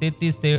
33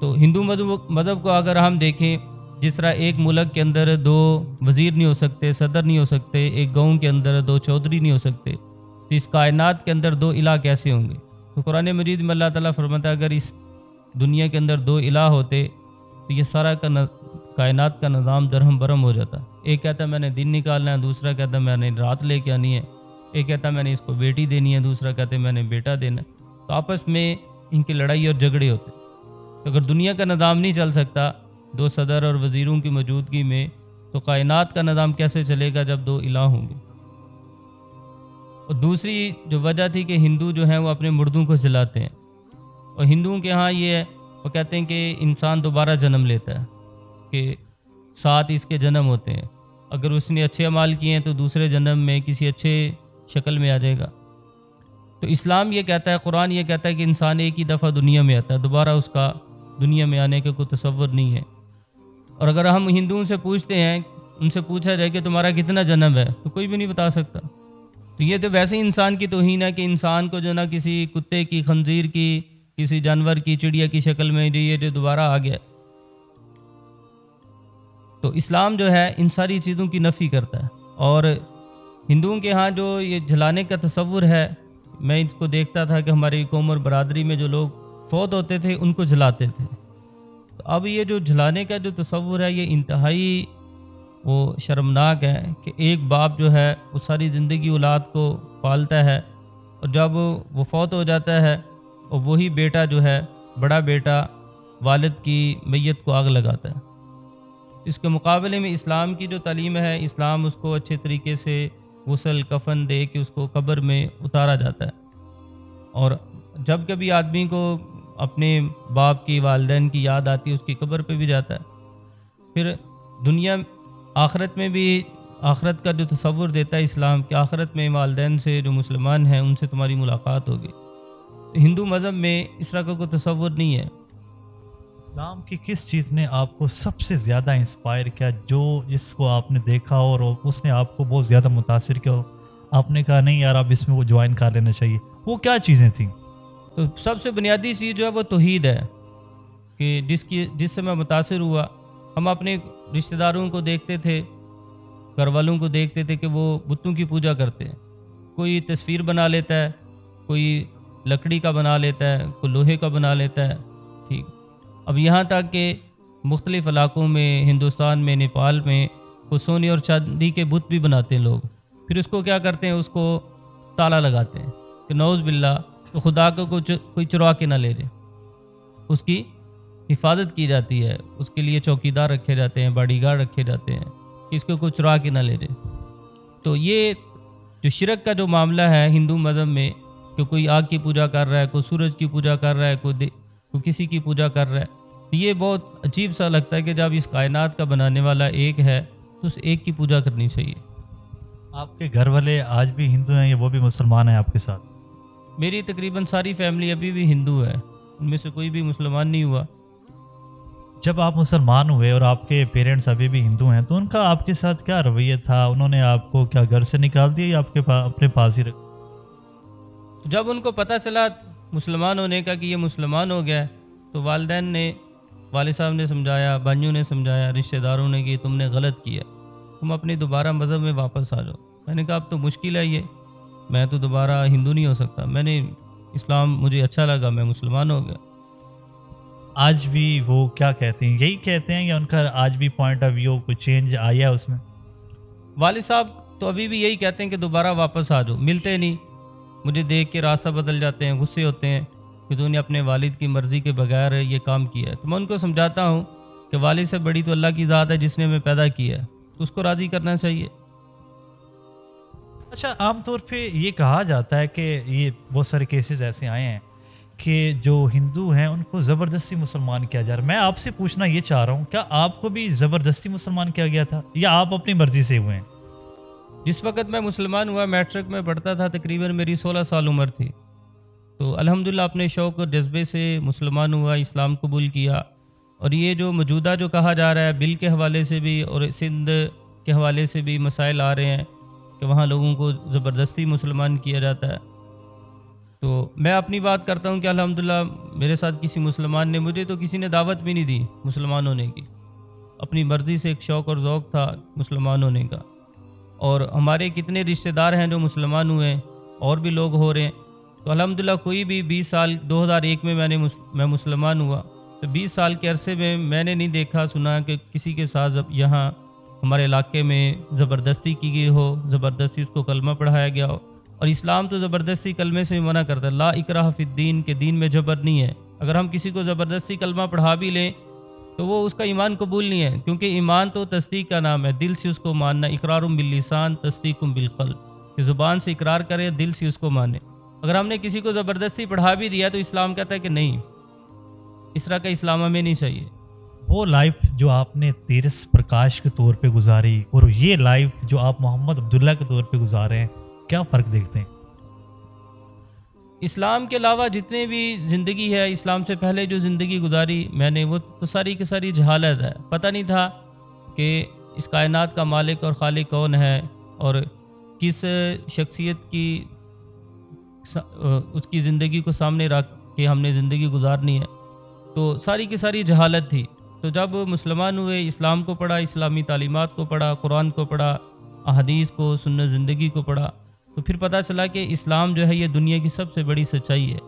تو ہندو مذہب کو اگر ہم دیکھیں، جس طرح ایک ملک کے اندر 2 وزیر نہیں ہو سکتے، صدر نہیں ہو سکتے، ایک گاؤں کے اندر 2 چودھری نہیں ہو سکتے، تو اس کائنات کے اندر 2 الہ کیسے ہوں گے؟ تو قرآن مجید میں اللہ تعالیٰ فرماتا ہے اگر اس دنیا کے اندر 2 الہ ہوتے تو یہ سارا کائنات کا نظام درہم برہم ہو جاتا۔ ایک کہتا ہے میں نے دن نکالنا ہے، دوسرا کہتا ہے میں نے رات لے کے آنی ہے، ایک کہتا ہے میں نے اس کو بیٹی دینی ہے، دوسرا کہتا ہے میں نے بیٹا دینا ہے۔ تو آپس میں ان کی لڑائی اور جھگڑے ہوتے۔ تو اگر دنیا کا نظام نہیں چل سکتا 2 صدر اور وزیروں کی موجودگی میں، تو کائنات کا نظام کیسے چلے گا جب 2 الہ ہوں گے؟ اور دوسری جو وجہ تھی کہ ہندو جو ہیں وہ اپنے مردوں کو جلاتے ہیں، اور ہندوؤں کے ہاں یہ ہے، وہ کہتے ہیں کہ انسان دوبارہ جنم لیتا ہے، کہ 7 اس کے جنم ہوتے ہیں، اگر اس نے اچھے اعمال کیے ہیں تو دوسرے جنم میں کسی اچھے شکل میں آ جائے گا۔ تو اسلام یہ کہتا ہے، قرآن یہ کہتا ہے کہ انسان ایک ہی دفعہ دنیا میں آتا ہے، دوبارہ اس کا دنیا میں آنے کا کوئی تصور نہیں ہے۔ اور اگر ہم ہندوؤں سے پوچھتے ہیں، ان سے پوچھا جائے کہ تمہارا کتنا جنم ہے، تو کوئی بھی نہیں بتا سکتا۔ تو یہ تو ویسے ہی انسان کی توہین ہے کہ انسان کو جو نا کسی کتے کی، خنزیر کی، کسی جانور کی، چڑیا کی شکل میں یہ جو دوبارہ آ گیا۔ تو اسلام جو ہے ان ساری چیزوں کی نفی کرتا ہے۔ اور ہندوؤں کے ہاں جو یہ جلانے کا تصور ہے، میں اس کو دیکھتا تھا کہ ہماری قوم اور برادری میں جو لوگ فوت ہوتے تھے ان کو جلاتے تھے۔ تو اب یہ جو جلانے کا جو تصور ہے یہ انتہائی وہ شرمناک ہے کہ ایک باپ جو ہے وہ ساری زندگی اولاد کو پالتا ہے، اور جب وہ فوت ہو جاتا ہے اور وہی بیٹا جو ہے، بڑا بیٹا، والد کی میت کو آگ لگاتا ہے۔ اس کے مقابلے میں اسلام کی جو تعلیم ہے، اسلام اس کو اچھے طریقے سے غسل کفن دے کے اس کو قبر میں اتارا جاتا ہے، اور جب کبھی آدمی کو اپنے باپ کی، والدین کی یاد آتی ہے اس کی قبر پہ بھی جاتا ہے۔ پھر دنیا آخرت میں بھی، آخرت کا جو تصور دیتا ہے اسلام کہ آخرت میں والدین سے جو مسلمان ہیں ان سے تمہاری ملاقات ہوگی، ہندو مذہب میں اس طرح کا کوئی تصور نہیں ہے۔ اسلام کی کس چیز نے آپ کو سب سے زیادہ انسپائر کیا، جس کو آپ نے دیکھا اور اس نے آپ کو بہت زیادہ متاثر کیا، آپ نے کہا نہیں یار اب اس میں وہ جوائن کر لینا چاہیے، وہ کیا چیزیں تھیں؟ تو سب سے بنیادی چیز جو ہے وہ توحید ہے، کہ جس سے میں متاثر ہوا۔ ہم اپنے رشتہ داروں کو دیکھتے تھے، گھر والوں کو دیکھتے تھے کہ وہ بتوں کی پوجا کرتے ہیں، کوئی تصویر بنا لیتا ہے، کوئی لکڑی کا بنا لیتا ہے، کوئی لوہے کا بنا لیتا ہے، ٹھیک۔ اب یہاں تک کہ مختلف علاقوں میں، ہندوستان میں، نیپال میں، وہ سونے اور چاندی کے بت بھی بناتے ہیں لوگ، پھر اس کو کیا کرتے ہیں، اس کو تالا لگاتے ہیں کہ نعوذ باللہ، تو خدا کو کوئی چرا کے نہ لے جائے، اس کی حفاظت کی جاتی ہے، اس کے لیے چوکیدار رکھے جاتے ہیں، باڈی گارڈ رکھے جاتے ہیں کہ اس کو کوئی چرا کے نہ لے جائے۔ تو یہ جو شرک کا جو معاملہ ہے ہندو مذہب میں، کہ کوئی آگ کی پوجا کر رہا ہے، کوئی سورج کی پوجا کر رہا ہے، کوئی کسی کی پوجا کر رہا ہے، یہ بہت عجیب سا لگتا ہے کہ جب اس کائنات کا بنانے والا ایک ہے تو اس ایک کی پوجا کرنی چاہیے۔ آپ کے گھر والے آج بھی ہندو ہیں یا وہ بھی مسلمان ہیں آپ کے ساتھ؟ میری تقریباً ساری فیملی ابھی بھی ہندو ہے، ان میں سے کوئی بھی مسلمان نہیں ہوا۔ جب آپ مسلمان ہوئے اور آپ کے پیرنٹس ابھی بھی ہندو ہیں تو ان کا آپ کے ساتھ کیا رویہ تھا؟ انہوں نے آپ کو کیا گھر سے نکال دیا یا آپ کے اپنے پاس ہی رکھ؟ جب ان کو پتہ چلا مسلمان ہونے کا کہ یہ مسلمان ہو گیا ہے، تو والدین نے، والد صاحب نے سمجھایا، بھائیوں نے سمجھایا، رشتہ داروں نے کہ تم نے غلط کیا، تم اپنے دوبارہ مذہب میں واپس آ جاؤ۔ میں نے کہا اب تو مشکل ہے، یہ میں تو دوبارہ ہندو نہیں ہو سکتا، میں نے اسلام مجھے اچھا لگا، میں مسلمان ہو گیا۔ آج بھی وہ کیا کہتے ہیں، یہی کہتے ہیں یا ان کا آج بھی پوائنٹ آف ویو کوئی چینج آیا ہے اس میں؟ والد صاحب تو ابھی بھی یہی کہتے ہیں کہ دوبارہ واپس آ جاؤ، ملتے نہیں، مجھے دیکھ کے راستہ بدل جاتے ہیں، غصے ہوتے ہیں کہ تو نے اپنے والد کی مرضی کے بغیر یہ کام کیا ہے۔ تو میں ان کو سمجھاتا ہوں کہ والد سے بڑی تو اللہ کی ذات ہے جس نے ہمیں پیدا کیا ہے، تو اس کو راضی کرنا چاہیے۔ اچھا، عام طور پہ یہ کہا جاتا ہے کہ یہ بہت سارے کیسز ایسے آئے ہیں کہ جو ہندو ہیں ان کو زبردستی مسلمان کیا جا رہا ہے۔ میں آپ سے پوچھنا یہ چاہ رہا ہوں، کیا آپ کو بھی زبردستی مسلمان کیا گیا تھا یا آپ اپنی مرضی سے ہوئے ہیں؟ جس وقت میں مسلمان ہوا، میٹرک میں پڑھتا تھا، تقریباً میری 16 سال عمر تھی، تو الحمدللہ اپنے شوق اور جذبے سے مسلمان ہوا، اسلام قبول کیا۔ اور یہ جو موجودہ جو کہا جا رہا ہے بل کے حوالے سے بھی اور سندھ کے حوالے سے بھی مسائل آ رہے ہیں کہ وہاں لوگوں کو زبردستی مسلمان کیا جاتا ہے، تو میں اپنی بات کرتا ہوں کہ الحمدللہ میرے ساتھ کسی مسلمان نے، مجھے تو کسی نے دعوت بھی نہیں دی مسلمان ہونے کی، اپنی مرضی سے ایک شوق اور ذوق تھا مسلمان ہونے کا. اور ہمارے کتنے رشتہ دار ہیں جو مسلمان ہوئے ہیں، اور بھی لوگ ہو رہے ہیں. تو الحمدللہ کوئی بھی 20 سال 2001 میں میں مسلمان ہوا، تو 20 سال کے عرصے میں نے نہیں دیکھا سنا کہ کسی کے ساتھ یہاں ہمارے علاقے میں زبردستی کی گئی ہو، زبردستی اس کو کلمہ پڑھایا گیا ہو. اور اسلام تو زبردستی کلمے سے منع کرتا ہے، لا اکراہ فی الدین، کے دین میں جبر نہیں ہے. اگر ہم کسی کو زبردستی کلمہ پڑھا بھی لیں تو وہ اس کا ایمان قبول نہیں ہے، کیونکہ ایمان تو تصدیق کا نام ہے، دل سے اس کو ماننا. اقرار باللسان تصدیق بالقلب، کہ زبان سے اقرار کرے، دل سے اس کو مانے. اگر ہم نے کسی کو زبردستی پڑھا بھی دیا تو اسلام کہتا ہے کہ نہیں، اس طرح کا اسلام ہمیں نہیں چاہیے. وہ لائف جو آپ نے تیرس پرکاش کے طور پہ گزاری اور یہ لائف جو آپ محمد عبداللہ کے طور پہ گزارے ہیں، کیا فرق دیکھتے ہیں؟ اسلام کے علاوہ جتنے بھی زندگی ہے، اسلام سے پہلے جو زندگی گزاری میں نے، وہ تو ساری کی ساری جہالت ہے. پتہ نہیں تھا کہ اس کائنات کا مالک اور خالق کون ہے، اور کس شخصیت کی اس کی زندگی کو سامنے رکھ کے ہم نے زندگی گزارنی ہے. تو ساری کی ساری جہالت تھی. تو جب مسلمان ہوئے، اسلام کو پڑھا، اسلامی تعلیمات کو پڑھا، قرآن کو پڑھا، احادیث کو، سنت زندگی کو پڑھا، تو پھر پتہ چلا کہ اسلام جو ہے یہ دنیا کی سب سے بڑی سچائی ہے.